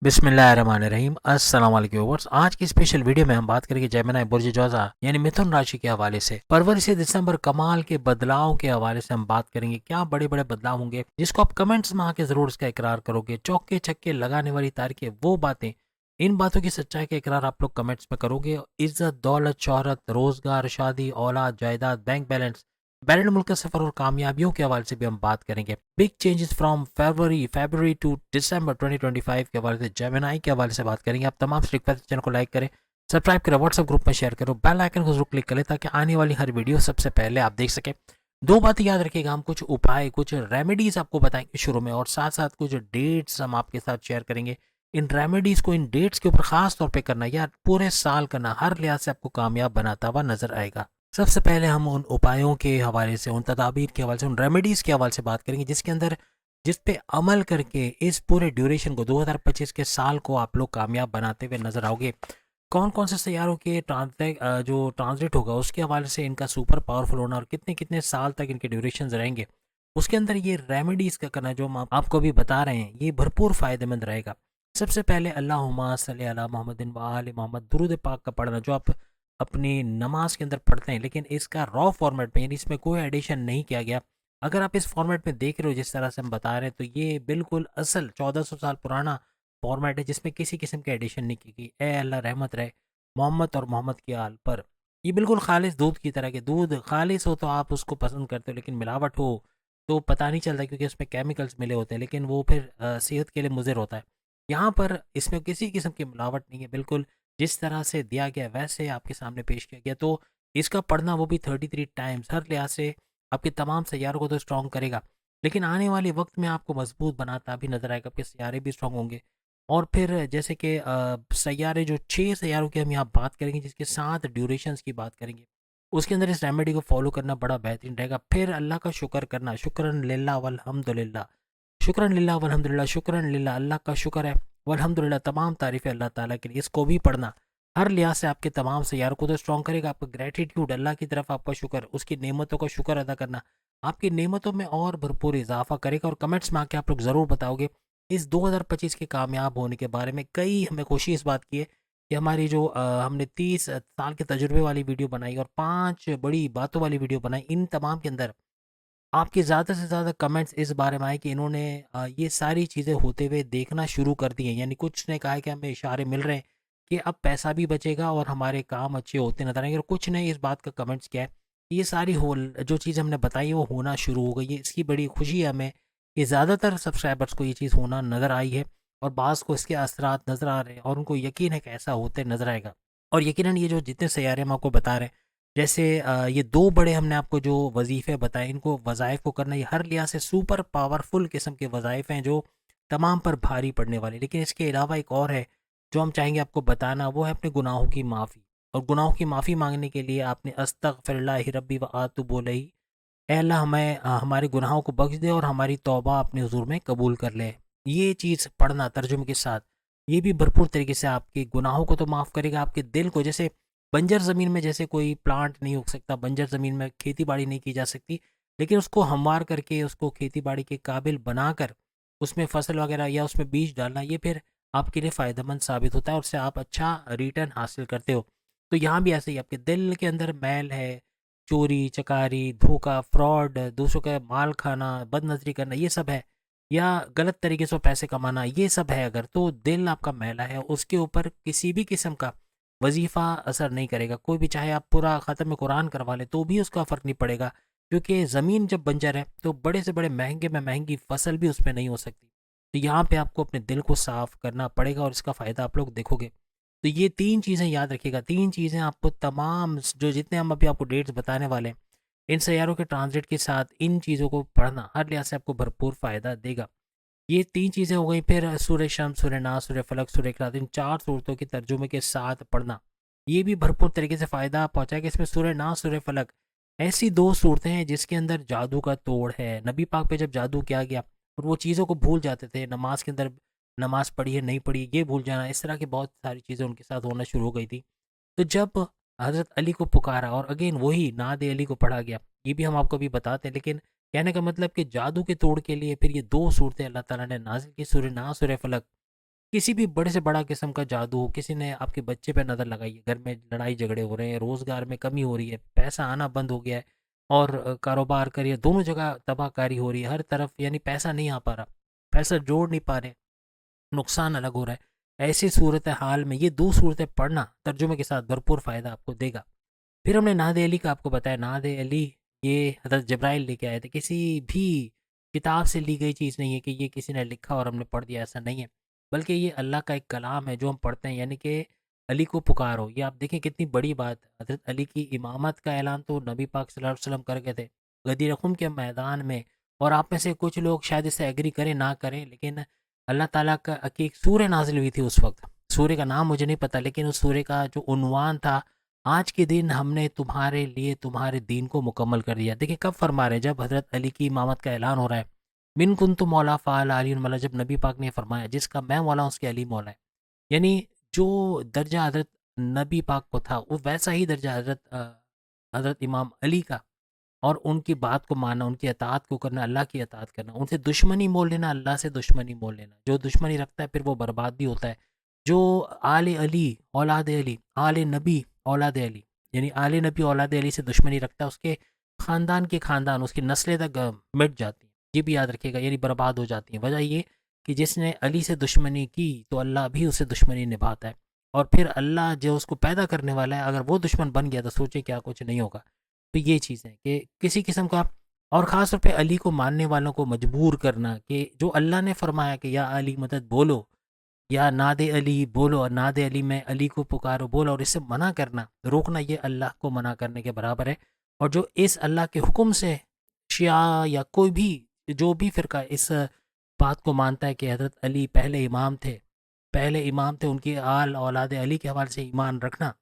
बिस्मिल्लाहिर्रहमानिर्रहीम। अस्सलाम वालेकुम व्यूअर्स। आज की स्पेशल वीडियो में हम बात करेंगे जेमिनी बुर्ज जोज़ा यानी मिथुन राशि के हवाले से फरवरी से दिसंबर कमाल के बदलाव के हवाले से हम बात करेंगे। क्या बड़े बड़े बदलाव होंगे जिसको आप कमेंट्स में आके जरूर इसका इकरार करोगे। चौके छक्के लगाने वाली तारीखें, वो बातें, इन बातों की सच्चाई का इकरार आप लोग कमेंट्स में करोगे। इज्जत, दौलत, शोहरत, रोजगार, शादी, औलाद, जायदाद, बैंक बैलेंस, बैरन मुल्क का सफर और कामयाबियों के हवाले से भी हम बात करेंगे। Big changes from February to December 2025 के हवाले से, जेमिनी के हवाले से बात करेंगे। आप तमाम से रिक्वेस्ट, चैनल को लाइक करें, सब्सक्राइब करें, व्हाट्सएप ग्रुप में शेयर करो, बेल आइकन को जरूर क्लिक करें ताकि आने वाली हर वीडियो सबसे पहले आप देख सकें। दो बातें याद रखिएगा, हम कुछ उपाय, कुछ रेमेडीज आपको बताएंगे शुरू में, और साथ साथ कुछ डेट्स हम आपके साथ शेयर करेंगे। इन रेमेडीज को, इन डेट्स के ऊपर खास तौर पे करना या पूरे साल करना हर लिहाज से आपको कामयाब बनाता हुआ नजर आएगा। सबसे पहले हम उन उपायों के हवाले से, उन तदाबीर के हवाले से, उन रेमेडीज़ के हवाले से बात करेंगे जिसके अंदर, जिस पे अमल करके इस पूरे ड्यूरेशन को, 2025 के साल को आप लोग कामयाब बनाते हुए नजर आओगे। कौन कौन से सैयारों के जो ट्रांजिट होगा उसके हवाले से इनका सुपर पावरफुल होना और कितने कितने साल तक इनके ड्यूरेशन रहेंगे, उसके अंदर ये रेमेडीज़ का करना जो हम आपको अभी बता रहे हैं, ये भरपूर फ़ायदेमंद रहेगा। सबसे पहले अल्लाहुम्मा सल्ली अला मोहम्मदिन व आले मोहम्मद, दुरूद पाक का पढ़ना, जो आप अपनी नमाज के अंदर पढ़ते हैं, लेकिन इसका रॉ फॉर्मेट में, यानी इसमें कोई एडिशन नहीं किया गया। अगर आप इस फॉर्मेट में देख रहे हो जिस तरह से हम बता रहे हैं, तो ये बिल्कुल असल 1400 साल पुराना फॉर्मेट है जिसमें किसी किस्म की एडिशन नहीं की गई। ए अल्लाह रहमत रहे मोहम्मद और मोहम्मद की आल पर। ये बिल्कुल खालिस दूध की तरह के, दूध खालिस हो तो आप उसको पसंद करते हो, लेकिन मिलावट हो तो पता नहीं चलता क्योंकि उसमें केमिकल्स मिले होते हैं, लेकिन वो फिर सेहत के लिए मुज़िर होता है। यहाँ पर इसमें किसी किस्म की मिलावट नहीं है, बिल्कुल जिस तरह से दिया गया वैसे आपके सामने पेश किया गया। तो इसका पढ़ना, वो भी 33 टाइम्स, हर लिहाज से आपके तमाम सैयारों को तो स्ट्रॉन्ग करेगा, लेकिन आने वाले वक्त में आपको मजबूत बनाता भी नजर आएगा। आपके सैयारे भी स्ट्रॉन्ग होंगे। और फिर जैसे कि सैयारे, जो 6 सैयारों की हम यहाँ बात करेंगे, जिसके 7 ड्यूरेशंस की बात करेंगे, उसके अंदर इस रेमेडी को फॉलो करना बड़ा बेहतरीन रहेगा। फिर अल्लाह का शुक्र करना, शुक्रन लिल्लाह वल्हम्दुलिल्लाह, शुक्रन लिल्लाह वल्हम्दुलिल्लाह, शुक्रन लिल्लाह, अल्लाह का शुक्र है, वल्हम्दुलिल्लाह, तमाम तारीफ़ें अल्लाह ताला के लिए। इसको भी पढ़ना हर लिहाज से आपके तमाम सैयारों को तो स्ट्रॉन्ग करेगा। आपका ग्रेटिट्यूड, अल्लाह की तरफ आपका शुक्र, उसकी नेमतों का शुक्र अदा करना आपकी नेमतों में और भरपूर इजाफा करेगा। और कमेंट्स में आके आप लोग ज़रूर बताओगे इस 2025 के कामयाब होने के बारे में। कई हमें खुशी इस बात की है कि हमारी जो हमने 30 साल के तजुर्बे वाली वीडियो बनाई और 5 बड़ी बातों वाली वीडियो बनाई, इन तमाम के अंदर आपके ज़्यादा से ज़्यादा कमेंट्स इस बारे में आए कि इन्होंने ये सारी चीज़ें होते हुए देखना शुरू कर दी हैं। यानी कुछ ने कहा है कि हमें इशारे मिल रहे हैं कि अब पैसा भी बचेगा और हमारे काम अच्छे होते नजर आएंगे, और कुछ ने इस बात का कमेंट्स किया है कि ये सारी हो, जो चीज़ हमने बताई वो होना शुरू हो गई है। इसकी बड़ी खुशी है हमें कि ज़्यादातर सब्सक्राइबर्स को ये चीज़ होना नज़र आई है, और बाज़ को इसके असरात नज़र आ रहे हैं और उनको यकीन है कि ऐसा होते नज़र आएगा। और यकीनन ये जो जितने सैयारे हम आपको बता रहे हैं, जैसे ये 2 बड़े हमने आपको जो वज़ीफ़े बताए, इनको वज़ाइफ को करना, ये हर लिहाज से सुपर पावरफुल किस्म के वज़ाइफ हैं जो तमाम पर भारी पड़ने वाले। लेकिन इसके अलावा एक और है जो हम चाहेंगे आपको बताना, वो है अपने गुनाहों की माफ़ी। और गुनाहों की माफ़ी मांगने के लिए आपने अस्तगफिरुल्लाह रब्बी व अतूबु इलैह, ए अल्लाह हमें हमारे गुनाहों को बख्श दे और हमारी तौबा अपने हुजूर में कबूल कर ले। ये चीज़ पढ़ना तर्जुमे के साथ, ये भी भरपूर तरीके से आपके गुनाहों को तो माफ़ करेगा, आपके दिल को, जैसे बंजर ज़मीन में जैसे कोई प्लांट नहीं उग सकता, बंजर ज़मीन में खेती बाड़ी नहीं की जा सकती, लेकिन उसको हमवार करके, उसको खेती बाड़ी के काबिल बनाकर उसमें फसल वगैरह या उसमें बीज डालना, ये फिर आपके लिए फ़ायदेमंद साबित होता है और उससे आप अच्छा रिटर्न हासिल करते हो। तो यहाँ भी ऐसे ही आपके दिल के अंदर मैल है, चोरी चकारी, धोखा, फ्रॉड, दूसरों का माल खाना, बदनज़री करना, ये सब है, या गलत तरीके से पैसे कमाना, ये सब है, अगर तो दिल आपका मैला है, उसके ऊपर किसी भी किस्म का वजीफ़ा असर नहीं करेगा। कोई भी चाहे आप पूरा ख़त्म कुरान करवा ले तो भी उसका फ़र्क नहीं पड़ेगा, क्योंकि ज़मीन जब बंजर है तो बड़े से बड़े महंगे में महंगी फसल भी उसमें नहीं हो सकती। तो यहाँ पे आपको अपने दिल को साफ़ करना पड़ेगा और इसका फ़ायदा आप लोग देखोगे। तो ये 3 चीज़ें याद रखिएगा, 3 चीज़ें आपको तमाम जो जितने हम अभी आपको डेट्स बताने वाले हैं, इन सैयारों के ट्रांज़िट के साथ इन चीज़ों को पढ़ना हर लिहाज से आपको भरपूर फ़ायदा देगा। ये 3 चीज़ें हो गई। फिर सूरह शम्स, सूरह नास, सूरह फलक, सूरह इखलास, इन 4 सूरतों के तर्जुमे के साथ पढ़ना, ये भी भरपूर तरीके से फ़ायदा पहुँचाएगा। इसमें सूरह नास, सूरह फलक ऐसी 2 सूरतें हैं जिसके अंदर जादू का तोड़ है। नबी पाक पे जब जादू किया गया और वो चीज़ों को भूल जाते थे, नमाज के अंदर नमाज पढ़ी है नहीं पढ़ी ये भूल जाना, इस तरह की बहुत सारी चीज़ें उनके साथ होना शुरू हो गई थी। तो जब हज़रत अली को पुकारा और अगेन वही नाद अली को पढ़ा गया, ये भी हम आपको अभी बताते हैं, लेकिन कहने का मतलब कि जादू के तोड़ के लिए फिर ये 2 सूरतें अल्लाह ताला ने नाज़िल की, सूरह नास, सूरह फलक। किसी भी बड़े से बड़ा किस्म का जादू हो, किसी ने आपके बच्चे पे नज़र लगाई है, घर में लड़ाई झगड़े हो रहे हैं, रोज़गार में कमी हो रही है, पैसा आना बंद हो गया है और कारोबार करिए दोनों जगह तबाहकारी हो रही है, हर तरफ यानी पैसा नहीं आ पा रहा, पैसा जोड़ नहीं पा रहे, नुकसान अलग हो रहा है। ऐसी सूरत हाल में ये 2 सूरतें पढ़ना तर्जुमे के साथ भरपूर फ़ायदा आपको देगा। फिर हमने नादे अली का आपको बताया, नादे अली ये हज़रत जब्राइल लेके आए थे, किसी भी किताब से ली गई चीज़ नहीं है कि ये किसी ने लिखा और हमने पढ़ दिया, ऐसा नहीं है। बल्कि ये अल्लाह का एक कलाम है जो हम पढ़ते हैं, यानी कि अली को पुकारो। ये आप देखें कितनी बड़ी बात है। हज़रत अली की इमामत का ऐलान तो नबी पाक सल्लल्लाहु अलैहि वसल्लम कर गए थे गदीर खुम के मैदान में। और आप में से कुछ लोग शायद इससे एग्री करें ना करें, लेकिन अल्लाह ताला का की एक सूरह नाजिल हुई थी उस वक्त। सूरह का नाम मुझे नहीं पता, लेकिन उस सूरह का जो उन्वान था, आज के दिन हमने तुम्हारे लिए तुम्हारे दीन को मुकम्मल कर दिया। देखिए कब फरमा रहे हैं, जब हज़रत अली की इमामत का ऐलान हो रहा है। मिन कुंतु मौला फ़ाल अली मौला, जब नबी पाक ने फरमाया जिसका मैं मौला हूं, उसके अली मौला है। यानी जो दर्जा हज़रत नबी पाक को था वो वैसा ही दर्जा हज़रत इमाम अली का। और उनकी बात को मानना, उनकी अतात को करना, अल्लाह की अतात करना, उनसे दुश्मनी मोल लेना, अल्लाह से दुश्मनी मोल लेना। जो दुश्मनी रखता है फिर वो बर्बाद भी होता है। जो आले अली औलाद अली, आले नबी औलाद अली, यानी आले नबी औलाद अली से दुश्मनी रखता है, उसके ख़ानदान के ख़ानदान उसकी नस्लें तक मिट जाती हैं। ये भी याद रखिएगा, यानी बर्बाद हो जाती हैं। वजह ये कि जिसने अली से दुश्मनी की तो अल्लाह भी उससे दुश्मनी निभाता है। और फिर अल्लाह जो उसको पैदा करने वाला है, अगर वो दुश्मन बन गया तो सोचे क्या कुछ नहीं होगा। तो ये चीज़ है कि किसी किस्म का, और ख़ास तौर पे अली को मानने वालों को मजबूर करना कि जो अल्लाह ने फरमाया कि या अली मदद बोलो, या नादे अली बोलो, और नादे अली में अली को पुकारो बोलो, और इससे मना करना, रोकना, ये अल्लाह को मना करने के बराबर है। और जो इस अल्लाह के हुक्म से शिया या कोई भी जो भी फ़िरका इस बात को मानता है कि हज़रत अली पहले इमाम थे, उनकी आल औलाद अली के हवाले से ईमान रखना,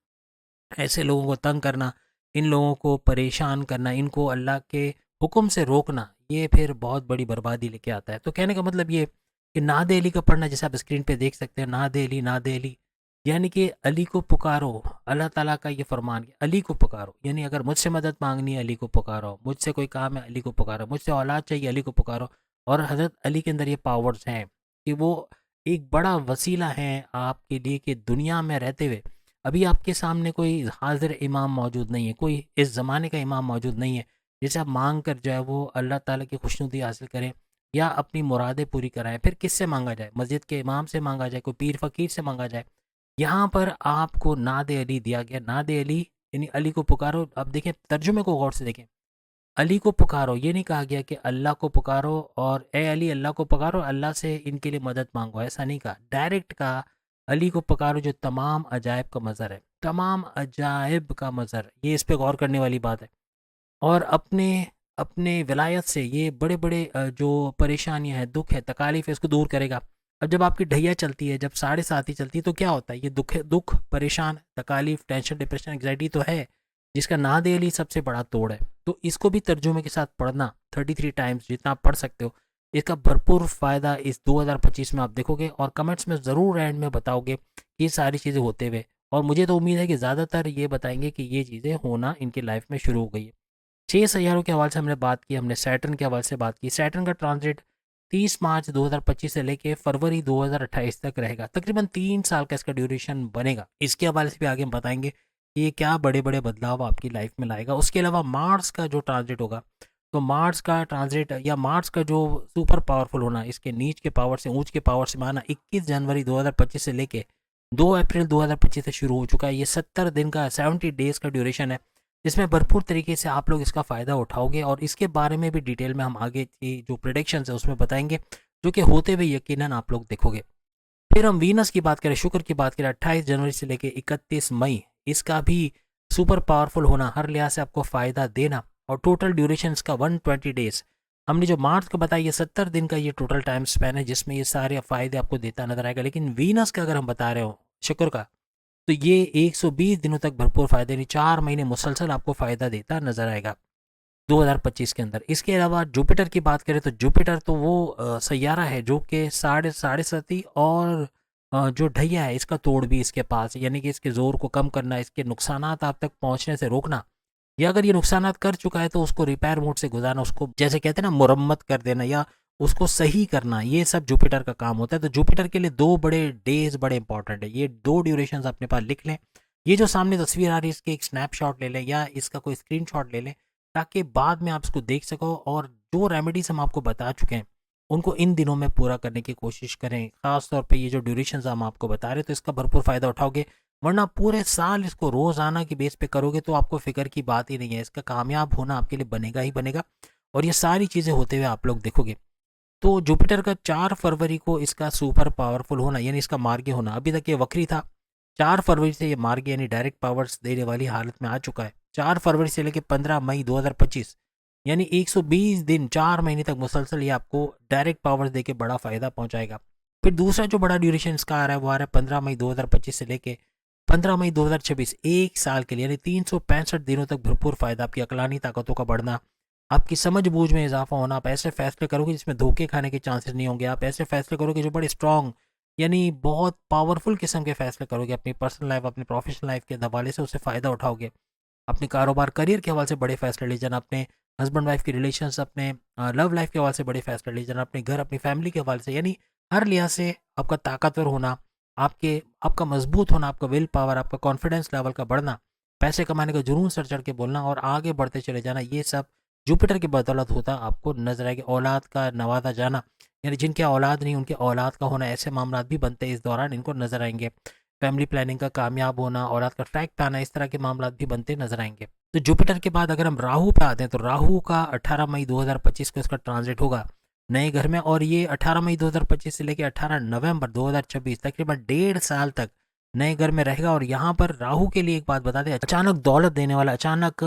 ऐसे लोगों को तंग करना, इन लोगों को परेशान करना, इनको अल्लाह के हुक्म से रोकना, ये फिर बहुत बड़ी बर्बादी लेके आता है। तो कहने का मतलब ये कि नादे अली का पढ़ना, जैसे आप स्क्रीन पे देख सकते हैं, नादे अली, यानी कि अली को पुकारो। अल्लाह ताला का ये फरमान है, अली को पुकारो, यानी अगर मुझसे मदद मांगनी है अली को पुकारो, मुझसे कोई काम है अली को पुकारो, मुझसे औलाद चाहिए अली को पुकारो। और हज़रत अली के अंदर ये पावर्स हैं कि वो एक बड़ा वसीला है आपके लिए कि दुनिया में रहते हुए अभी आपके सामने कोई हाजिर इमाम मौजूद नहीं है, कोई इस ज़माने का इमाम मौजूद नहीं है जिसे आप मांग कर जो है वो अल्लाह ताला की खुशनुदी हासिल करें या अपनी मुरादें पूरी कराएं। फिर किससे मांगा जाए? मस्जिद के इमाम से मांगा जाए, कोई पीर फ़कीर से मांगा जाए। यहाँ पर आपको नादे अली दिया गया, नादे अली यानी अली को पुकारो। अब देखें तर्जुमे को गौर से देखें, अली को पुकारो, ये नहीं कहा गया कि अल्लाह को पुकारो और ए अली अल्लाह को पुकारो, अल्लाह से इनके लिए मदद मांगो, ऐसा नहीं कहा। डायरेक्ट कहा अली को पुकारो जो तमाम अजायब का मज़र है, तमाम अजायब का मज़र, ये इस पे गौर करने वाली बात है। और अपने अपने विलायत से ये बड़े बड़े जो परेशानियां हैं, दुख है, तकालीफ है, इसको दूर करेगा। अब जब आपकी ढैया चलती है, जब 7.5 ही चलती है, तो क्या होता है? ये दुख है, दुख, परेशान, तकालीफ, टेंशन, डिप्रेशन, एंग्जाइटी तो है, जिसका नादे अली सबसे बड़ा तोड़ है। तो इसको भी तर्जुमे के साथ पढ़ना 33 टाइम्स, जितना आप पढ़ सकते हो, इसका भरपूर फ़ायदा इस 2025 में आप देखोगे। और कमेंट्स में ज़रूर एंड में बताओगे ये सारी चीज़ें होते हुए। और मुझे तो उम्मीद है कि ज़्यादातर ये बताएंगे कि ये चीज़ें होना इनकी लाइफ में शुरू हो गई है। 6 सैयारों के हवाले से हमने बात की, हमने सैटर्न के हवाले से बात की। सैटर्न का ट्रांजिट 30 मार्च 2025 से लेके फरवरी 2028 तक रहेगा, तकरीबन 3 साल का इसका ड्यूरेशन बनेगा। इसके हवाले से भी आगे हम बताएंगे कि ये क्या बड़े बड़े बदलाव आपकी लाइफ में लाएगा। उसके अलावा मार्स का जो ट्रांजिट होगा, तो मार्स का ट्रांजिट या मार्स का जो सुपर पावरफुल होना, इसके नीच के पावर से ऊंच के पावर से माना 21 जनवरी 2025 से लेके 2 अप्रैल 2025 से शुरू हो चुका है। ये 70 दिन का 70 डेज का ड्यूरेशन है, जिसमें भरपूर तरीके से आप लोग इसका फ़ायदा उठाओगे। और इसके बारे में भी डिटेल में हम आगे की जो प्रेडिक्शंस है उसमें बताएंगे, जो कि होते हुए यकीनन आप लोग देखोगे। फिर हम वीनस की बात करें, शुक्र की बात करें, 28 जनवरी से लेकर 31 मई, इसका भी सुपर पावरफुल होना, हर लिहाज से आपको फ़ायदा देना। और टोटल ड्यूरेशन इसका 120 डेज। हमने जो मार्च का बताया, ये 70 दिन का ये टोटल टाइम स्पैन है जिसमें ये सारे फ़ायदे आपको देता नजर आएगा। लेकिन वीनस का अगर हम बता रहे हो, शुक्र का, तो ये 120 दिनों तक भरपूर फ़ायदे, नहीं 4 महीने मुसलसल आपको फ़ायदा देता नजर आएगा 2025 के अंदर। इसके अलावा जुपिटर की बात करें तो जुपिटर तो वो सैयारा है जो कि साढ़े सती और जो ढैया है इसका तोड़ भी इसके पास है, यानी कि इसके ज़ोर को कम करना, इसके नुकसानात आप तक पहुंचने से रोकना, या अगर ये नुकसानात कर चुका है तो उसको रिपेयर मोड से गुजारना, उसको जैसे कहते हैं ना मुरम्मत कर देना, या उसको सही करना, ये सब जुपिटर का काम होता है। तो जुपिटर के लिए 2 बड़े डेज़ बड़े इंपॉर्टेंट है। ये 2 ड्यूरेशंस अपने पास लिख लें। ये जो सामने तस्वीर आ रही है इसके एक स्नैपशॉट ले लें या इसका कोई स्क्रीनशॉट ले लें, ताकि बाद में आप इसको देख सको और जो रेमेडीज़ हम आपको बता चुके हैं, उनको इन दिनों में पूरा करने की कोशिश करें। ख़ास तौर पे ये जो ड्यूरेशंस हम आपको बता रहे हैं, तो इसका भरपूर फ़ायदा उठाओगे, वरना पूरे साल इसको रोज़ाना की बेस पे करोगे तो आपको फ़िक्र की बात ही नहीं है। इसका कामयाब होना आपके लिए बनेगा ही बनेगा और ये सारी चीज़ें होते हुए आप लोग देखोगे। तो जुपिटर का 4 फरवरी को इसका सुपर पावरफुल होना यानी इसका मार्गी होना, अभी तक ये वक्री था, 4 फरवरी से ये मार्गी यानी डायरेक्ट पावर्स देने वाली हालत में आ चुका है। 4 फरवरी से लेकर 15 मई 2025 यानी 120 दिन 4 महीने तक मुसलसल ये आपको डायरेक्ट पावर्स देके बड़ा फ़ायदा पहुंचाएगा। फिर दूसरा जो बड़ा ड्यूरेशन इसका आ रहा है वो आ रहा है 15 मई 2025 से लेके 15 मई 2026, 1 साल के लिए यानी 365 दिनों तक भरपूर फ़ायदा, आपकी अकलानी ताकतों का बढ़ना, आपकी समझ बूझ में इजाफा होना, आप ऐसे फैसले करोगे जिसमें धोखे खाने के चांसेस नहीं होंगे, आप ऐसे फैसले करोगे जो बड़े स्ट्रॉन्ग यानी बहुत पावरफुल किस्म के फैसले करोगे, अपनी पर्सनल लाइफ अपनी प्रोफेशनल लाइफ के हवाले से उससे फ़ायदा उठाओगे, अपने कारोबार करियर के हवाले से बड़े फैसले ले जाना, अपने हस्बैंड वाइफ की रिलेशंस, अपने लव लाइफ के हवाले से बड़े फैसले ले जाना, अपने घर अपनी फैमिली के हवाले से, यानी हर लिहाज से आपका ताकतवर होना, आपका मजबूत होना, आपका विल पावर, आपका कॉन्फिडेंस लेवल का बढ़ना, पैसे कमाने का जुनून सर चढ़ के बोलना और आगे बढ़ते चले जाना, ये सब जुपिटर की बदौलत होता आपको नजर आएगा। औलाद का नवाजा जाना यानी जिनके औलाद नहीं उनके औलाद का होना, ऐसे मामला भी बनते हैं इस दौरान, इनको नजर आएंगे। फैमिली प्लानिंग का कामयाब होना, औलाद का ट्रैक पे आना, इस तरह के मामला भी बनते नजर आएंगे। तो जुपिटर के बाद अगर हम राहु पे आते हैं तो राहु का 18 मई 2025 को इसका ट्रांजिट होगा नए घर में, और ये 18 मई 2025 से लेकर 18 नवंबर 2026 तकरीबन 1.5 साल तक नए घर में रहेगा। और यहाँ पर राहु के लिए एक बात बता दें, अचानक दौलत देने वाला, अचानक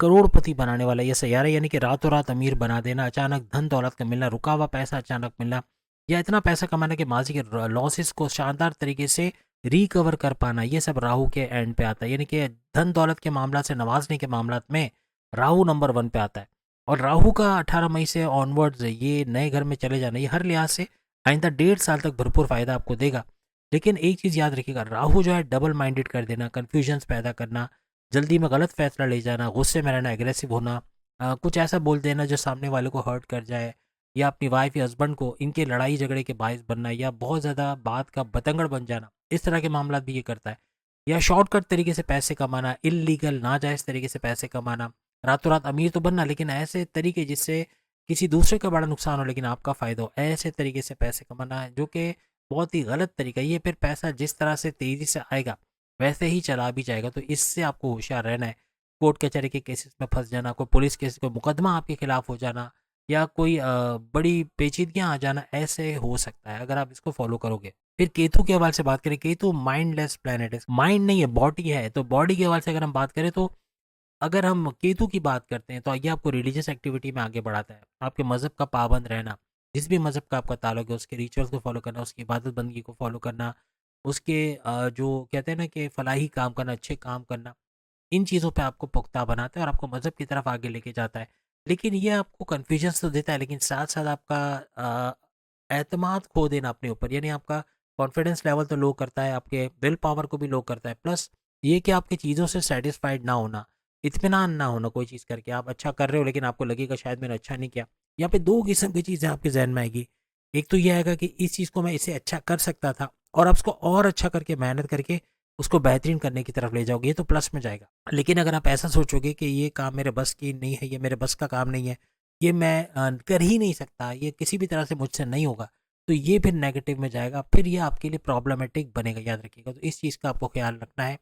करोड़पति बनाने वाला ये सैयारा, यानी कि रातों रात अमीर बना देना, अचानक धन दौलत का मिलना, रुका हुआ पैसा अचानक मिलना, या इतना पैसा कमाना कि माजी के लॉसेस को शानदार तरीके से रिकवर कर पाना, ये सब राहु के एंड पे आता है। यानी कि धन दौलत के मामला से नवाजने के मामला में राहु नंबर 1 पे आता है। और राहु का 18 मई से ऑनवर्ड्स ये नए घर में चले जाना, ये हर लिहाज से आइंदा 1.5 साल तक भरपूर फायदा आपको देगा। लेकिन एक चीज़ याद रखिएगा, राहु जो है डबल माइंडेड कर देना, कन्फ्यूजन्स पैदा करना, जल्दी में गलत फैसला ले जाना, गुस्से में रहना, एग्रेसिव होना, कुछ ऐसा बोल देना जो सामने वाले को हर्ट कर जाए, या अपनी वाइफ या हस्बैंड को इनके लड़ाई झगड़े के बायस बनना, या बहुत ज़्यादा बात का बतंगड़ बन जाना, इस तरह के मामला भी ये करता है। या शॉर्टकट तरीके से पैसे कमाना, इलीगल नाजायज़ तरीके से पैसे कमाना, रातों रात अमीर तो बनना लेकिन ऐसे तरीके जिससे किसी दूसरे का बड़ा नुकसान हो लेकिन आपका फ़ायदा हो, ऐसे तरीके से पैसे कमाना है जो कि बहुत ही गलत तरीका है। ये फिर पैसा जिस तरह से तेज़ी से आएगा वैसे ही चला भी जाएगा, तो इससे आपको होशियार रहना है। कोर्ट कचहरी के केसेस में फंस जाना, कोई पुलिस केस, कोई मुकदमा आपके खिलाफ हो जाना, या कोई बड़ी पेचीदगियाँ आ जाना, ऐसे हो सकता है अगर आप इसको फॉलो करोगे। फिर केतु के हवाले से बात करें, केतु माइंडलेस प्लैनेट है, माइंड नहीं है बॉडी है, तो बॉडी के हवाले से अगर हम बात करें तो अगर हम केतु की बात करते हैं तो ये आपको रिलीजियस एक्टिविटी में आगे बढ़ाता है, आपके मज़हब का पाबंद रहना, जिस भी मज़हब का आपका ताल्लुक है उसके रिचुअल्स को फॉलो करना, उसकी इबादत बंदगी को फॉलो करना, उसके जो कहते हैं ना कि फलाही काम करना, अच्छे काम करना, इन चीज़ों पे आपको पुख्ता बनाता है और आपको मज़हब की तरफ आगे लेके जाता है। लेकिन ये आपको कन्फ्यूजन्स तो देता है, लेकिन साथ साथ आपका एतमाद खो देना अपने ऊपर, यानी आपका कॉन्फिडेंस लेवल तो लो करता है, आपके विल पावर को भी लो करता है। प्लस ये कि आपकी चीज़ों से सेटिस्फाइड ना होना, इत्मीनान ना होना, कोई चीज़ करके आप अच्छा कर रहे हो लेकिन आपको लगेगा शायद मैंने अच्छा नहीं किया। यहाँ पे 2 किस्म की चीज़ें आपके जहन में आएगी। एक तो ये आएगा कि इस चीज़ को मैं इसे अच्छा कर सकता था, और आप उसको और अच्छा करके मेहनत करके उसको बेहतरीन करने की तरफ ले जाओगे, ये तो प्लस में जाएगा। लेकिन अगर आप ऐसा सोचोगे कि ये काम मेरे बस की नहीं है, ये मेरे बस का काम नहीं है, ये मैं कर ही नहीं सकता, ये किसी भी तरह से मुझसे नहीं होगा, तो ये फिर नेगेटिव में जाएगा, फिर ये आपके लिए प्रॉब्लमेटिक बनेगा, याद रखिएगा। तो इस चीज़ का आपको ख्याल रखना है।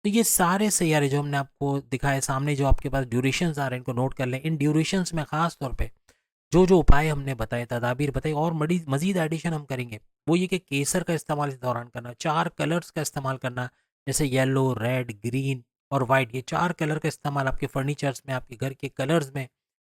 तो ये सारे सैयारे जो हमने आपको दिखाए सामने, जो आपके पास ड्यूरेशंस आ रहे हैं, इनको नोट कर लें। इन ड्यूरेशंस में ख़ास तौर पे जो जो उपाय हमने बताए, तदाबीर बताई, और मड़ी मज़ीद एडिशन हम करेंगे, वो ये कि केसर का इस्तेमाल इस दौरान करना, 4 कलर्स का इस्तेमाल करना, जैसे येलो, रेड, ग्रीन और वाइट, ये 4 कलर का इस्तेमाल आपके फर्नीचर्स में, आपके घर के कलर्स में,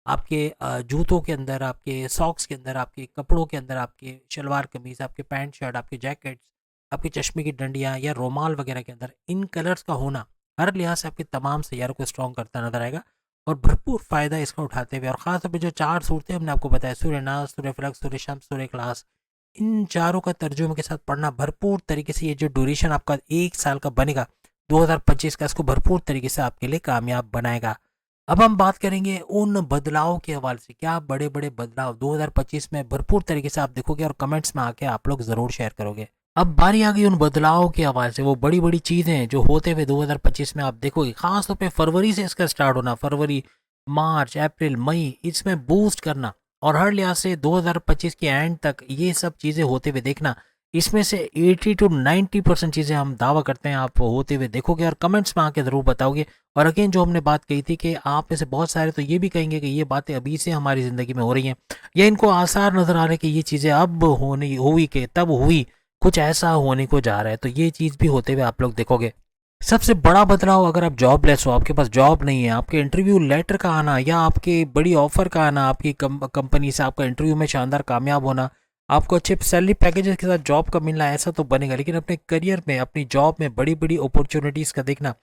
आपके जूतों के अंदर, आपके सॉक्स के अंदर, आपके कपड़ों के अंदर, आपके शलवार कमीज़, आपके पैंट शर्ट, आपके जैकेट्स, आपके चश्मे की डंडियाँ या रोमाल वगैरह के अंदर इन कलर्स का होना हर लिहाज से आपके तमाम सैयारों को स्ट्रॉन्ग करता नजर आएगा, और भरपूर फ़ायदा इसका उठाते हुए। और ख़ास तौर पे जो 4 सूरतें हमने आपको बताया, सूर्य नाज, सूर्य फलक, सूर्य शम्स, सूर्य इखलास, इन चारों का तर्जुमे के साथ पढ़ना भरपूर तरीके से, ये जो ड्यूरेशन आपका 1 साल का बनेगा 2025 का, इसको भरपूर तरीके से आपके लिए कामयाब बनाएगा। अब हम बात करेंगे उन बदलाव के हवाले से, क्या बड़े बड़े बदलाव 2025 में भरपूर तरीके से आप देखोगे और कमेंट्स में आके आप लोग जरूर शेयर करोगे। अब बारी आ गई उन बदलाव के हवाले से, वो बड़ी बड़ी चीजें जो होते हुए 2025 में आप देखोगे, खासतौर पे फरवरी से इसका स्टार्ट होना, फरवरी, मार्च, अप्रैल, मई, इसमें बूस्ट करना और हर लिहाज से 2025 के एंड तक ये सब चीजें होते हुए देखना। इसमें से 80 to 90% चीजें हम दावा करते हैं आप होते हुए देखोगे और कमेंट्स में आके जरूर बताओगे। और अगेन जो हमने बात कही थी कि आप में से बहुत सारे तो ये भी कहेंगे कि ये बातें अभी से हमारी ज़िंदगी में हो रही हैं या इनको आसार नज़र आ रहे हैं कि ये चीज़ें अब होनी हुई कि तब हुई, कुछ ऐसा होने को जा रहा है, तो ये चीज़ भी होते हुए आप लोग देखोगे। सबसे बड़ा बदलाव, अगर आप जॉबलेस हो, आपके पास जॉब नहीं है, आपके इंटरव्यू लेटर का आना या आपके बड़ी ऑफर का आना, आपकी कंपनी से आपका इंटरव्यू में शानदार कामयाब होना, आपको अच्छे सैलरी पैकेजेस के साथ जॉब का मिलना, ऐसा तो बनेगा। लेकिन अपने करियर में, अपनी जॉब में बड़ी बड़ी अपॉर्चुनिटीज़ का देखना,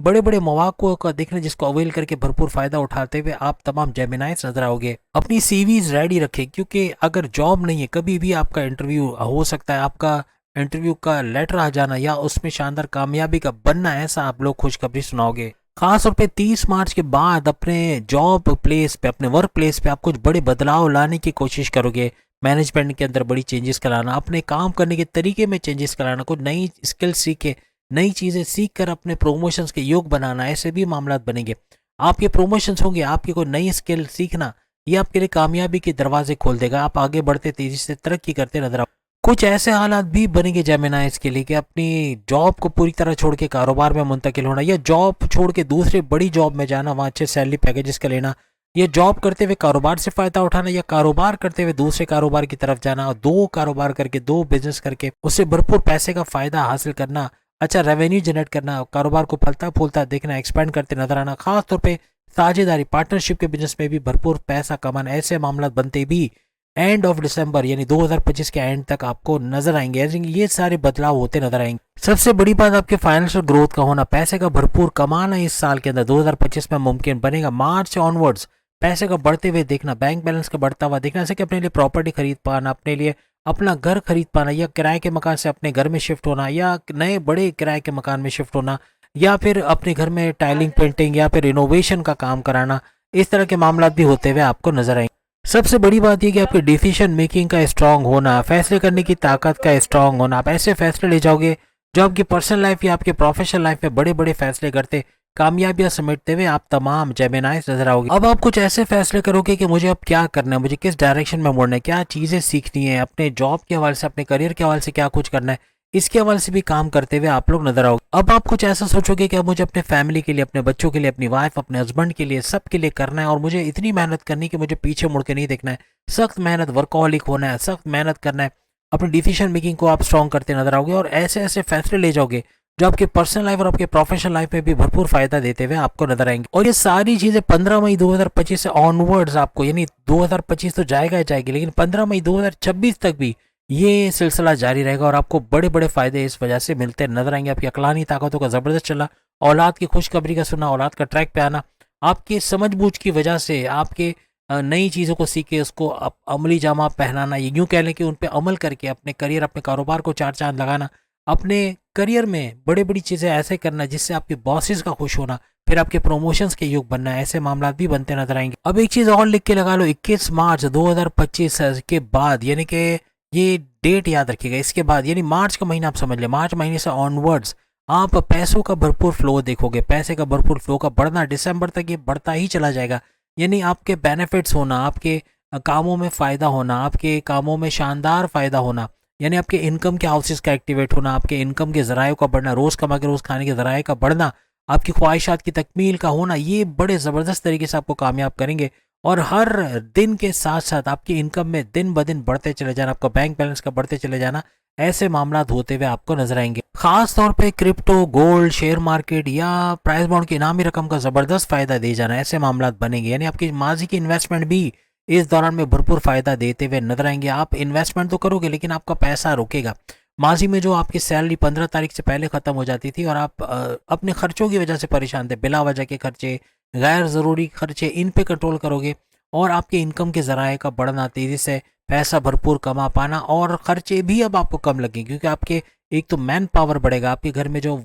बड़े बड़े मौक़ों का देखना जिसको अवेल करके भरपूर फायदा उठाते हुए आप तमाम जेमिनाइज नजर आओगे। अपनी सीवीज रेडी रखें, क्योंकि अगर जॉब नहीं है, कभी भी आपका इंटरव्यू हो सकता है, आपका इंटरव्यू का लेटर आ जाना या उसमें शानदार कामयाबी का बनना, ऐसा आप लोग खुशखबरी सुनाओगे। खास तौर पे 30 मार्च के बाद अपने जॉब प्लेस पे, अपने वर्क प्लेस पे आप कुछ बड़े बदलाव लाने की कोशिश करोगे। मैनेजमेंट के अंदर बड़ी चेंजेस कराना, अपने काम करने के तरीके में चेंजेस कराना, कुछ नई स्किल सीखे, नई चीज़ें सीख कर अपने प्रमोशंस के योग बनाना, ऐसे भी मामला बनेंगे। आपके प्रमोशंस होंगे, आपकी कोई नई स्किल सीखना, ये आपके लिए कामयाबी के दरवाजे खोल देगा। आप आगे बढ़ते, तेजी से तरक्की करते नजर आओ। कुछ ऐसे हालात भी बनेंगे जेमिनाइज के लिए कि अपनी जॉब को पूरी तरह छोड़ के कारोबार में मुंतकिल होना, या जॉब छोड़ के दूसरे बड़ी जॉब में जाना, वहाँ अच्छे सैलरी पैकेजेस का लेना, या जॉब करते हुए कारोबार से फायदा उठाना, या कारोबार करते हुए दूसरे कारोबार की तरफ जाना, और दो कारोबार करके, दो बिजनेस करके उससे भरपूर पैसे का फायदा हासिल करना, अच्छा रेवेन्यू जनरेट करना, कारोबार को फलता फूलता देखना, एक्सपेंड करते नजर आना। खासतौर पर साझेदारी, पार्टनरशिप के बिजनेस में भी भरपूर पैसा कमाना, ऐसे मामला बनते भी एंड ऑफ दिसंबर यानी 2025 के एंड तक आपको नजर आएंगे। ये सारे बदलाव होते नजर आएंगे। सबसे बड़ी बात, आपके फाइनेंशियल ग्रोथ का होना, पैसे का भरपूर कमाना इस साल के अंदर 2025 में मुमकिन बनेगा। मार्च ऑनवर्ड्स पैसे का बढ़ते हुए देखना, बैंक बैलेंस का बढ़ता हुआ देखना, जैसे कि अपने लिए प्रॉपर्टी खरीद पाना, अपने लिए अपना घर खरीद पाना, या किराए के मकान से अपने घर में शिफ्ट होना, या नए बड़े किराए के मकान में शिफ्ट होना, या फिर अपने घर में टाइलिंग, पेंटिंग या फिर रिनोवेशन का काम कराना, इस तरह के मामला भी होते हुए आपको नजर आएंगे। सबसे बड़ी बात यह कि आपके डिसीजन मेकिंग का स्ट्रांग होना, फैसले करने की ताकत का स्ट्रांग होना, आप ऐसे फैसले ले जाओगे जो आपकी पर्सनल लाइफ या आपके प्रोफेशनल लाइफ में बड़े बड़े फैसले करते, कामयाबियां समेटते हुए आप तमाम जेमिनाइज नजर आओगे। अब आप कुछ ऐसे फैसले करोगे कि मुझे अब क्या करना है, मुझे किस डायरेक्शन में मुड़ना है, क्या चीज़ें सीखनी है, अपने जॉब के हवाले से, अपने करियर के हवाले से क्या कुछ करना है, इसके हवाले से भी काम करते हुए आप लोग नजर आओगे। अब आप कुछ ऐसा सोचोगे कि अब मुझे अपने फैमिली के लिए, अपने बच्चों के लिए, अपनी वाइफ, अपने हस्बैंड के लिए, सबके लिए करना है, और मुझे इतनी मेहनत करनी कि मुझे पीछे मुड़ के नहीं देखना है। सख्त मेहनत, वर्कहॉलिक होना है, सख्त मेहनत करना है। अपनी डिसीजन मेकिंग को आप स्ट्रॉन्ग करते नजर आओगे और ऐसे ऐसे फैसले ले जाओगे जो आपके पर्सनल लाइफ और आपके प्रोफेशनल लाइफ में भी भरपूर फायदा देते हुए आपको नजर आएंगे। और ये सारी चीजें 15 मई 2025 से ऑनवर्ड्स आपको, यानी 2025 तो जाएगा ही जाएगी, लेकिन 15 मई 2026 तक भी ये सिलसिला जारी रहेगा और आपको बड़े बड़े फायदे इस वजह से मिलते नजर आएंगे। आपकी अकलानी ताकतों का जबरदस्त चला, औलाद की खुशखबरी का सुना, औलाद का ट्रैक पे आना, आपके समझबूझ की वजह से, आपके नई चीज़ों को सीख के उसको अमली जामा पहनाना, ये यूँ कह लें कि उन पे अमल करके अपने करियर, अपने कारोबार को चार चांद लगाना, अपने करियर में बड़े बड़ी चीज़ें ऐसे करना जिससे आपके बॉसेस का खुश होना, फिर आपके प्रमोशंस के युग बनना, ऐसे मामला भी बनते नजर आएंगे। अब एक चीज़ और लिख के लगा लो, 21 मार्च 2025 के बाद, यानी कि ये डेट याद रखिएगा, इसके बाद यानी मार्च का महीना आप समझ लें, मार्च महीने से ऑनवर्ड्स आप पैसों का भरपूर फ्लो देखोगे, पैसे का भरपूर फ्लो का बढ़ना, दिसंबर तक ये बढ़ता ही चला जाएगा। यानी आपके बेनिफिट्स होना, आपके कामों में फ़ायदा होना, आपके कामों में शानदार फ़ायदा होना, यानी आपके इनकम के हाउसेस का एक्टिवेट होना, आपके इनकम के ज़राए का बढ़ना, रोज़ कमा के रोज़ खाने के ज़राए का बढ़ना, आपकी ख्वाहिशात की तकमील का होना, ये बड़े ज़बरदस्त तरीके से आपको कामयाब करेंगे। और हर दिन के साथ साथ आपकी इनकम में दिन ब दिन बढ़ते चले जाना, आपका बैंक बैलेंस का बढ़ते चले जाना, ऐसे मामला होते हुए आपको नजर आएंगे। खास तौर पे क्रिप्टो, गोल्ड, शेयर मार्केट या प्राइस बॉन्ड की इनामी रकम का जबरदस्त फायदा दे जाना, ऐसे मामला बनेंगे। यानी आपकी माजी की इन्वेस्टमेंट भी इस दौरान में भरपूर फायदा देते हुए नजर आएंगे। आप इन्वेस्टमेंट तो करोगे लेकिन आपका पैसा रुकेगा। माजी में जो आपकी सैलरी 15 तारीख से पहले ख़त्म हो जाती थी और आप अपने खर्चों की वजह से परेशान थे, बिला वजह के खर्चे, गैर ज़रूरी खर्चे, इन पे कंट्रोल करोगे और आपके इनकम के ज़राए का बढ़ना, तेज़ी से पैसा भरपूर कमा पाना और खर्चे भी अब आपको कम लगेंगे, क्योंकि आपके एक तो मैन पावर बढ़ेगा, आपके घर में जो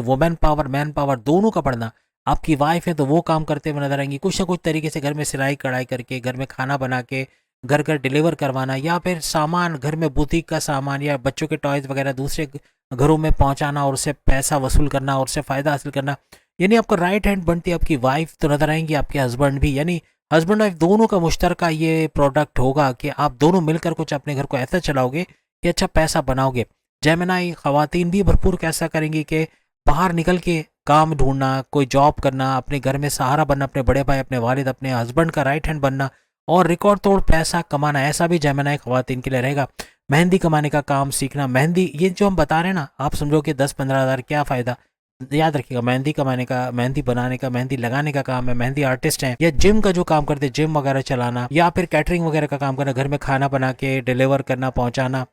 वुमेन पावर, मैन पावर दोनों का बढ़ना, आपकी वाइफ है तो वो काम करते हुए नजर आएंगी, कुछ ना कुछ तरीके से घर में सिलाई कढ़ाई करके, घर में खाना बना के घर घर डिलीवर करवाना, या फिर सामान घर में बुटीक का सामान या बच्चों के टॉयज वगैरह दूसरे घरों में पहुंचाना और उससे पैसा वसूल करना और उससे फ़ायदा हासिल करना। यानी आपका राइट हैंड बनती है आपकी वाइफ, तो नजर आएंगी आपके हस्बैंड भी। यानी हस्बैंड वाइफ दोनों का मुश्तरका ये प्रोडक्ट होगा कि आप दोनों मिलकर कुछ अपने घर को ऐसा चलाओगे कि अच्छा पैसा बनाओगे। जेमिनाई खवातीन भी भरपूर कैसा करेंगी कि बाहर निकल के काम ढूंढना, कोई जॉब करना, अपने घर में सहारा बनना, अपने बड़े भाई, अपने वालिद, अपने हस्बैंड का राइट हैंड बनना और रिकॉर्ड तोड़ पैसा कमाना, ऐसा भी जेमिनाई खवातीन के लिए रहेगा। मेहंदी कमाने का काम सीखना, मेहंदी ये जो हम बता रहे हैं ना, आप समझो कि 10-15 हज़ार क्या फ़ायदा। याद रखिएगा, मेहंदी कमाने का, मेहंदी बनाने का, मेहंदी लगाने का काम है, मेहंदी आर्टिस्ट हैं, या जिम का जो काम करते हैं, जिम वगैरह चलाना, या फिर कैटरिंग वगैरह का काम करना, घर में खाना बना के डिलीवर करना, पहुंचाना,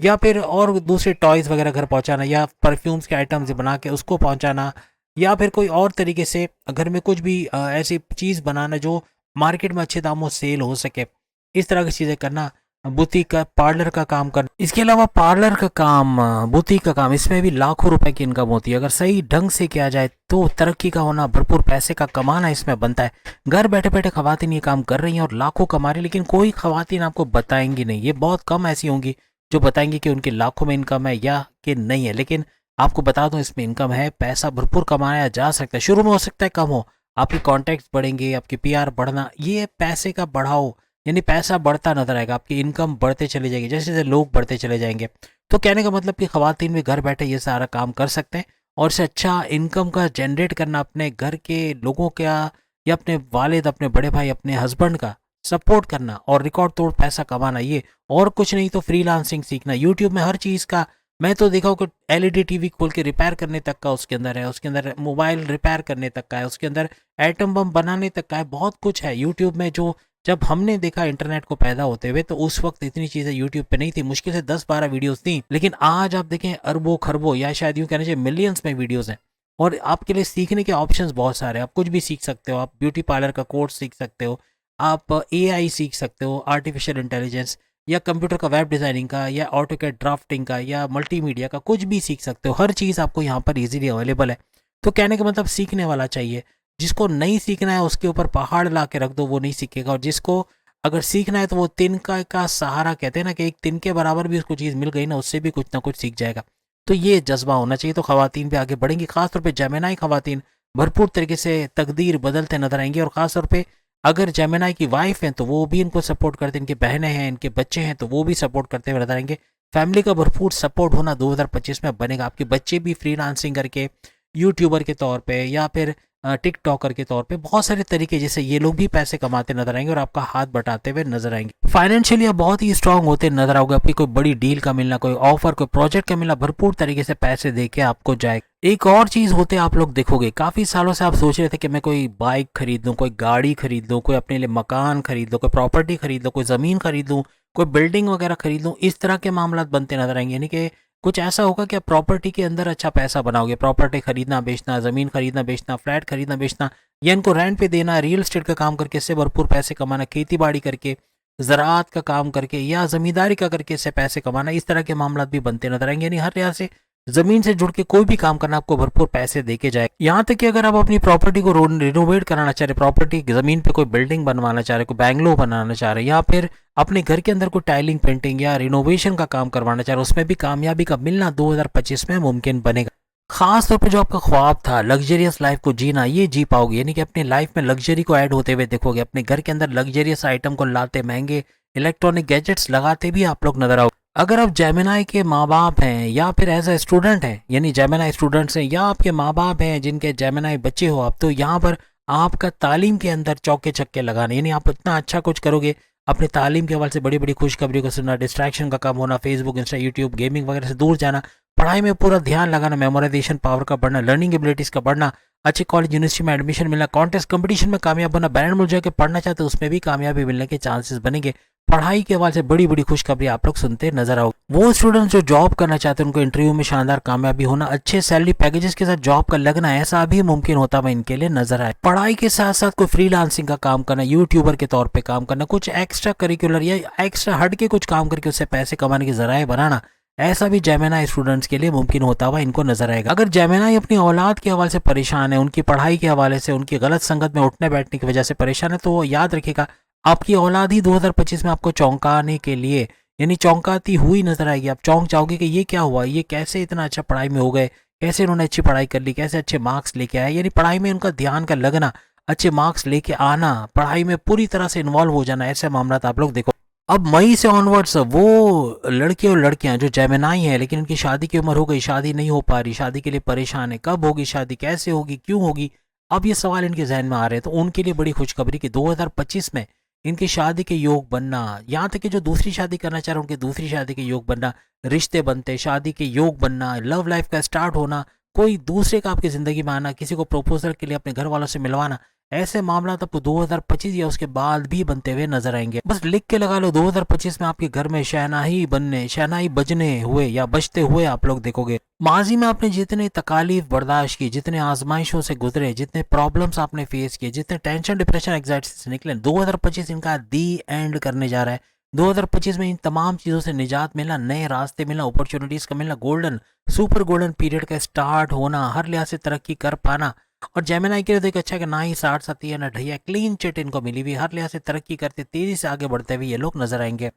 या फिर और दूसरे टॉयज वगैरह घर पहुंचाना, या परफ्यूम्स के आइटम्स बना के उसको पहुंचाना, या फिर कोई और तरीके से घर में कुछ भी ऐसी चीज़ बनाना जो मार्केट में अच्छे दामों सेल हो सके, इस तरह की चीज़ें करना। बुटीक का, पार्लर का काम करना, इसके अलावा पार्लर का काम, बुटीक का काम, इसमें भी लाखों रुपए की इनकम होती है। अगर सही ढंग से किया जाए तो तरक्की का होना, भरपूर पैसे का कमाना इसमें बनता है। घर बैठे बैठे खवातीन ये काम कर रही हैं और लाखों कमा रही, लेकिन कोई खवातीन आपको बताएंगी नहीं। ये बहुत कम ऐसी होंगी जो बताएंगी कि उनके लाखों में इनकम है या कि नहीं है। लेकिन आपको बता दूं, इसमें इनकम है, पैसा भरपूर कमाया जा सकता है। शुरू में हो सकता है कम हो, आपके कॉन्टैक्ट्स बढ़ेंगे, आपकी पीआर बढ़ना, ये पैसे का बढ़ाओ, यानी पैसा बढ़ता नजर आएगा, आपकी इनकम बढ़ते चले जाएगी जैसे जैसे लोग बढ़ते चले जाएंगे। तो कहने का मतलब कि खवातीन भी घर बैठे ये सारा काम कर सकते हैं और इससे अच्छा इनकम का जनरेट करना, अपने घर के लोगों का या अपने वालिद, अपने बड़े भाई, अपने हस्बैंड का सपोर्ट करना और रिकॉर्ड तोड़ पैसा कमाना, ये और कुछ नहीं तो फ्रीलांसिंग सीखना। यूट्यूब में हर चीज़ का, मैं तो देखा हूँ कि एलईडी टीवी खोल के रिपेयर करने तक का उसके अंदर है, उसके अंदर मोबाइल रिपेयर करने तक का है, उसके अंदर एटम बम बनाने तक का है, बहुत कुछ है यूट्यूब में। जो जब हमने देखा इंटरनेट को पैदा होते हुए, तो उस वक्त इतनी चीज़ें यूट्यूब पे नहीं थी, मुश्किल से 10-12 वीडियोस थी। लेकिन आज आप देखें अरबों खरबों, या शायद यूँ कहना चाहिए मिलियंस में वीडियोस हैं और आपके लिए सीखने के ऑप्शंस बहुत सारे हैं। आप कुछ भी सीख सकते हो, आप ब्यूटी पार्लर का कोर्स सीख सकते हो, आप एआई सीख सकते हो, आर्टिफिशियल इंटेलिजेंस, या कंप्यूटर का वेब डिज़ाइनिंग का, या ऑटोकैड ड्राफ्टिंग का, या मल्टीमीडिया का, कुछ भी सीख सकते हो। हर चीज़ आपको यहाँ पर इजीली अवेलेबल है। तो कहने का मतलब सीखने वाला चाहिए। जिसको नहीं सीखना है उसके ऊपर पहाड़ ला के रख दो, वो नहीं सीखेगा। और जिसको अगर सीखना है तो वो तिनका का सहारा, कहते हैं ना कि एक तिनके बराबर भी उसको चीज़ मिल गई ना, उससे भी कुछ ना कुछ सीख जाएगा। तो ये जज्बा होना चाहिए, तो खवातीन भी आगे बढ़ेंगी। खासतौर पे जेमिनाई खवातीन भरपूर तरीके से तकदीर बदलते नजर आएंगी। और ख़ासतौर पे अगर जेमिनाई की वाइफ हैं तो वो भी इनको सपोर्ट करते हैं, इनके बहनें हैं, इनके बच्चे हैं तो वो भी सपोर्ट करते हुए नजर आएंगे। फैमिली का भरपूर सपोर्ट होना 2025 में बनेगा। आपके बच्चे भी फ्रीलांसिंग करके, यूट्यूबर के तौर पे, या फिर टिकटॉकर के तौर पे, बहुत सारे तरीके जैसे ये लोग भी पैसे कमाते नजर आएंगे और आपका हाथ बटाते हुए नजर आएंगे। फाइनेंशियली आप बहुत ही स्ट्रांग होते नजर आओगे। आपकी कोई बड़ी डील का मिलना, कोई ऑफर, कोई प्रोजेक्ट का मिलना, भरपूर तरीके से पैसे देके आपको जाएगा। एक और चीज होते आप लोग देखोगे, काफी सालों से आप सोच रहे थे कि मैं कोई बाइक खरीद लूँ, कोई गाड़ी खरीद लूँ, कोई अपने लिए मकान खरीद लूँ, कोई प्रॉपर्टी खरीद लूँ, कोई जमीन खरीद लूँ, कोई बिल्डिंग वगैरह खरीद लूँ, इस तरह के मामला बनते नजर आएंगे। यानी कि कुछ ऐसा होगा कि आप प्रॉपर्टी के अंदर अच्छा पैसा बनाओगे। प्रॉपर्टी खरीदना बेचना, ज़मीन खरीदना बेचना, फ्लैट खरीदना बेचना, या इनको रेंट पे देना, रियल एस्टेट का काम करके इससे भरपूर पैसे कमाना, खेती बाड़ी करके, ज़राअत का काम करके, या ज़मींदारी का करके इससे पैसे कमाना, इस तरह के मामला भी बनते नजर आएंगे। यानी हर लिहाज से ज़मीन से जुड़ के कोई भी काम करना आपको भरपूर पैसे दे के जाए। यहाँ तक कि अगर आप अपनी प्रॉपर्टी को रिनोवेट कराना चाह रहे, प्रॉपर्टी ज़मीन पे कोई बिल्डिंग बनवाना चाह रहे, कोई बैंगलो बनाना चाह रहे, या फिर अपने घर के अंदर कोई टाइलिंग, पेंटिंग या रिनोवेशन का काम करवाना चाह रहे, उसमें भी कामयाबी का मिलना 2025 में मुमकिन बनेगा। खास तौर पे जो आपका ख्वाब था लग्जरियस लाइफ को जीना, ये जी पाओगे। यानी कि अपनी लाइफ में लग्जरी को ऐड होते हुए देखोगे, अपने घर के अंदर लग्जरियस आइटम को लाते, महंगे इलेक्ट्रॉनिक गैजेट्स लगाते भी आप लोग नजर आओगे। अगर आप जेमिनाई के माँ बाप हैं या फिर एज ए स्टूडेंट हैं, यानी जेमिनाई स्टूडेंट्स हैं, या आपके माँ बाप हैं जिनके जेमिनाई बच्चे हो आप, तो यहाँ पर आपका तालीम के अंदर चौके छक्के लगाने, यानी आप इतना अच्छा कुछ करोगे अपने तालीम के हवाले से, बड़ी बड़ी खुशखबरी को सुनना, डिस्ट्रैक्शन का कम होना, फेसबुक, इंस्टा, यूट्यूब, गेमिंग वगैरह से दूर जाना, पढ़ाई में पूरा ध्यान लगाना, मेमोराइजेशन पावर का बढ़ना, लर्निंग एबिलिटीज़ का बढ़ना, अच्छे कॉलेज यूनिवर्सिटी में एडमिशन मिलना, कॉन्टेस्ट कंपटीशन में कामयाब होना, बैंड में जाकर पढ़ना चाहते हो उसमें भी कामयाबी मिलने के चांसेस बनेंगे। पढ़ाई के हवाले से बड़ी बड़ी खुशखबरी आप लोग सुनते नजर आओ। वो स्टूडेंट्स जो जॉब करना चाहते हैं उनको इंटरव्यू में शानदार कामयाबी होना, अच्छे सैलरी पैकेजेस के साथ जॉब का लगना, ऐसा भी मुमकिन होता है इनके लिए नजर आए। पढ़ाई के साथ साथ कोई फ्रीलांसिंग का काम करना, यूट्यूबर के तौर पे काम करना, कुछ एक्स्ट्रा करिकुलर या एक्स्ट्रा हट के कुछ काम करके उससे पैसे कमाने के जराए बनाना, ऐसा भी जेमिनी स्टूडेंट्स के लिए मुमकिन होता हुआ इनको नजर आएगा। अगर जेमिनी अपनी औलाद के हवाले से परेशान है, उनकी पढ़ाई के हवाले से, उनकी गलत संगत में उठने बैठने की वजह से परेशान है, तो याद रखिएगा आपकी औलाद ही 2025 में आपको चौंकाने के लिए, यानी चौंकाती हुई नजर आएगी। आप चौंक जाओगे कि ये क्या हुआ, ये कैसे इतना अच्छा पढ़ाई में हो गए, कैसे इन्होंने अच्छी पढ़ाई कर ली, कैसे अच्छे मार्क्स लेके आए, यानी पढ़ाई में उनका ध्यान का लगना, अच्छे मार्क्स लेके आना, पढ़ाई में पूरी तरह से इन्वॉल्व हो जाना, ऐसे मामला आप लोग देखो। अब मई से ऑनवर्ड्स वो लड़के और लड़कियां जो जेमिनी हैं लेकिन उनकी शादी की उम्र हो गई, शादी नहीं हो पा रही, शादी के लिए परेशान है, कब होगी शादी, कैसे होगी, क्यों होगी, अब ये सवाल इनके जहन में आ रहे हैं। तो उनके लिए बड़ी खुशखबरी कि 2025 में इनकी शादी के योग बनना, यहाँ तक कि जो दूसरी शादी करना चाह रहे हैं उनकी दूसरी शादी के योग बनना, रिश्ते बनते, शादी के योग बनना, लव लाइफ का स्टार्ट होना, कोई दूसरे का आपकी ज़िंदगी में आना, किसी को प्रपोजल के लिए अपने घर वालों से मिलवाना, ऐसे मामला आपको 2025 या उसके बाद भी बनते हुए नजर आएंगे। बस लिख के लगा लो 2025 में आपके घर में शहनाई बनने, शहनाई बजने हुए या बजते हुए आप लोग देखोगे। माजी में आपने जितने तकालीफ बर्दाश्त की, जितने आजमाइशों से गुजरे, जितने प्रॉब्लम्स आपने फेस किए, जितने टेंशन डिप्रेशन एंग्जाइटी से निकले, 2025 इनका दी एंड करने जा रहा है। 2025 में इन तमाम चीज़ों से निजात मिलना, नए रास्ते मिलना, अपॉर्चुनिटीज़ का मिलना, गोल्डन सुपर गोल्डन पीरियड का स्टार्ट होना, हर लिहाज से तरक्की कर पाना। और जेमिनी के लिए तो एक अच्छा कि ना ही साठ सती है ना ढैया, क्लीन चिट इनको मिली हुई, हर लिहाज से तरक्की करते तेजी से आगे बढ़ते हुए ये लोग नजर आएंगे।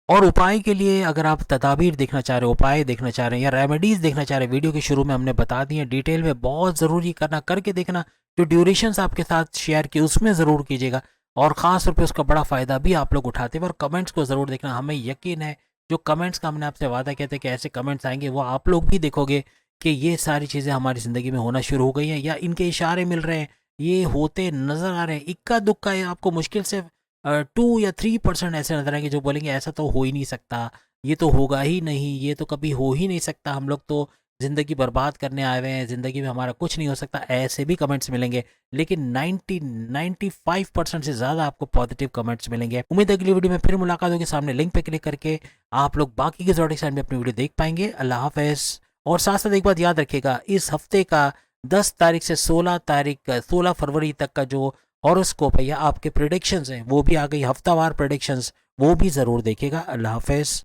और उपाय के लिए अगर आप तदाबीर देखना चाह रहे हो, उपाय देखना चाह रहे हैं या रेमेडीज देखना चाह रहे हैं, वीडियो के शुरू में हमने बता दी है डिटेल में, बहुत ज़रूरी करना, करके देखना। जो ड्यूरेशंस आपके साथ शेयर किए उसमें ज़रूर कीजिएगा और ख़ास तौर पे उसका बड़ा फ़ायदा भी आप लोग उठाते हैं। और कमेंट्स को ज़रूर देखना, हमें यकीन है जो कमेंट्स का हमने आपसे वादा किया था कि ऐसे कमेंट्स आएंगे, वो आप लोग भी देखोगे कि ये सारी चीज़ें हमारी ज़िंदगी में होना शुरू हो गई हैं या इनके इशारे मिल रहे हैं, ये होते नज़र आ रहे हैं। इक्का दुक्का है, आपको मुश्किल से 2 या 3% ऐसे नजर आएंगे जो बोलेंगे ऐसा तो हो ही नहीं सकता, ये तो होगा ही नहीं, ये तो कभी हो ही नहीं सकता, हम लोग तो ज़िंदगी बर्बाद करने आए हुए हैं, ज़िंदगी में हमारा कुछ नहीं हो सकता, ऐसे भी कमेंट्स मिलेंगे। लेकिन 95% से ज़्यादा आपको पॉजिटिव कमेंट्स मिलेंगे। उम्मीद है अगली वीडियो में फिर मुलाकात होगी, सामने लिंक पे क्लिक करके आप लोग बाकी के ज़ोडिक साइन में अपनी वीडियो देख पाएंगे। अल्लाह हाफ़िज़। और साथ साथ एक बात याद रखिएगा, इस हफ्ते का 10 तारीख से 16 फरवरी तक का जो हॉरोस्कोप है या आपके प्रेडिक्शंस हैं वो भी आ गई, हफ्तावार प्रेडिक्शंस, वो भी ज़रूर देखिएगा। अल्लाह हाफ़िज़।